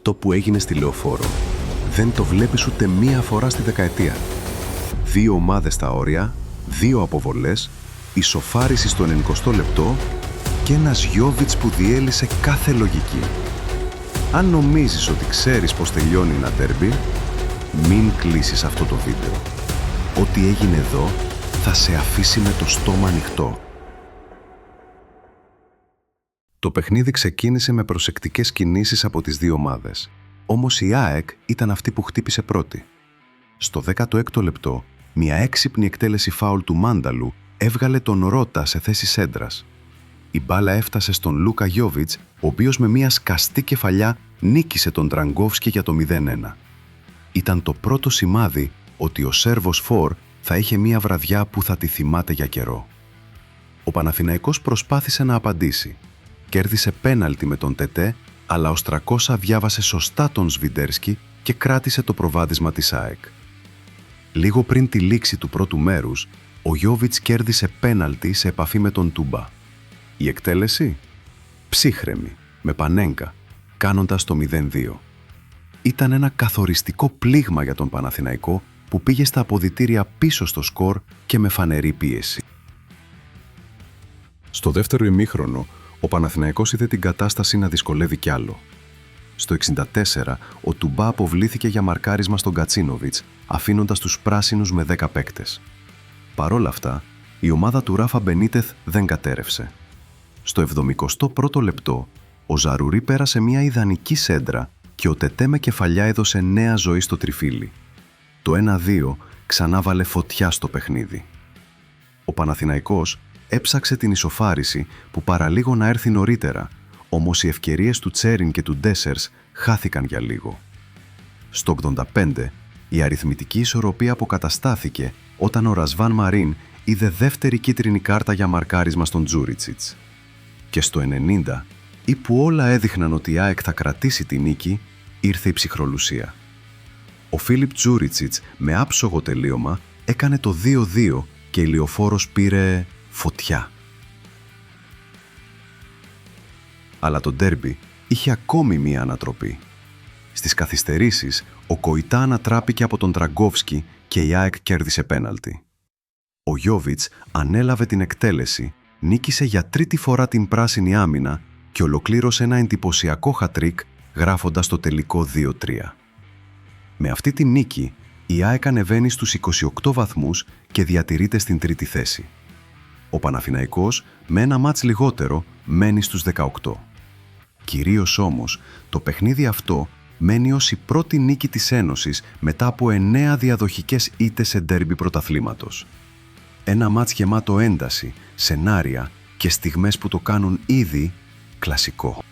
Αυτό που έγινε στη Λεωφόρο δεν το βλέπεις ούτε μία φορά στη δεκαετία. 2 ομάδες στα όρια, 2 αποβολές, ισοφάριση στο 90 λεπτό και ένας Γιόβιτς που διέλυσε κάθε λογική. Αν νομίζεις ότι ξέρεις πώς τελειώνει ένα ντέρμπι, μην κλείσεις αυτό το βίντεο. Ό,τι έγινε εδώ θα σε αφήσει με το στόμα ανοιχτό. Το παιχνίδι ξεκίνησε με προσεκτικές κινήσεις από τις 2 ομάδες. Όμως η ΑΕΚ ήταν αυτή που χτύπησε πρώτη. Στο 16ο λεπτό, μια έξυπνη εκτέλεση φάουλ του Μάνταλου έβγαλε τον Ρώτα σε θέση σέντρας. Η μπάλα έφτασε στον Λούκα Γιόβιτς, ο οποίος με μια σκαστή κεφαλιά νίκησε τον Τραγκόφσκι για το 0-1. Ήταν το πρώτο σημάδι ότι ο Σέρβος Φορ θα είχε μια βραδιά που θα τη θυμάται για καιρό. Ο Παναθηναϊκός προσπάθησε να απαντήσει. Κέρδισε πέναλτι με τον Τετέ, αλλά ο Στρακόσα διάβασε σωστά τον Σβιντέρσκι και κράτησε το προβάδισμα της ΑΕΚ. Λίγο πριν τη λήξη του πρώτου μέρους, ο Γιόβιτς κέρδισε πέναλτι σε επαφή με τον Τούμπα. Η εκτέλεση? Ψύχρεμη, με Πανέγκα, κάνοντας το 0-2. Ήταν ένα καθοριστικό πλήγμα για τον Παναθηναϊκό που πήγε στα αποδυτήρια πίσω στο σκορ και με φανερή πίεση. Στο δεύτερο ημίχρονο, ο Παναθηναϊκός είδε την κατάσταση να δυσκολεύει κι άλλο. Στο 64, ο Τουμπά αποβλήθηκε για μαρκάρισμα στον Κατσίνοβιτς, αφήνοντας τους πράσινους με 10 παίκτες. Παρόλα αυτά, η ομάδα του Ράφα Μπενίτεθ δεν κατέρευσε. Στο 71ο λεπτό, ο Ζαρουρί πέρασε μια ιδανική σέντρα και ο Τετέ με κεφαλιά έδωσε νέα ζωή στο τριφύλι. Το 1-2 ξανά βάλε φωτιά στο παιχνίδι. Ο Παναθηναϊκός έψαξε την ισοφάριση που παραλίγο να έρθει νωρίτερα, όμως οι ευκαιρίες του Τσέριν και του Ντέσερς χάθηκαν για λίγο. Στο 85, η αριθμητική ισορροπία αποκαταστάθηκε όταν ο Ρασβάν Μαρίν είδε δεύτερη κίτρινη κάρτα για μαρκάρισμα στον Τζούριτσιτς. Και στο 90, ή που όλα έδειχναν ότι η ΑΕΚ θα κρατήσει τη νίκη, ήρθε η ψυχρολουσία. Ο Φίλιπ Τζούριτσιτς με άψογο τελείωμα έκανε το 2-2 και η Λεωφόρος πήρε φωτιά. Αλλά το ντέρμπι είχε ακόμη μία ανατροπή. Στις καθυστερήσεις, ο Κοϊτά ανατράπηκε από τον Τραγκόφσκι και η ΑΕΚ κέρδισε πέναλτι. Ο Γιόβιτς ανέλαβε την εκτέλεση, νίκησε για τρίτη φορά την πράσινη άμυνα και ολοκλήρωσε ένα εντυπωσιακό χατρίκ γράφοντας το τελικό 2-3. Με αυτή τη νίκη, η ΑΕΚ ανεβαίνει στους 28 βαθμούς και διατηρείται στην τρίτη θέση. Ο Παναθηναϊκός, με ένα μάτς λιγότερο, μένει στους 18. Κυρίως όμως, το παιχνίδι αυτό μένει ως η πρώτη νίκη της Ένωσης μετά από 9 διαδοχικές ήττες σε ντέρμπι πρωταθλήματος. Ένα μάτς γεμάτο ένταση, σενάρια και στιγμές που το κάνουν ήδη κλασικό.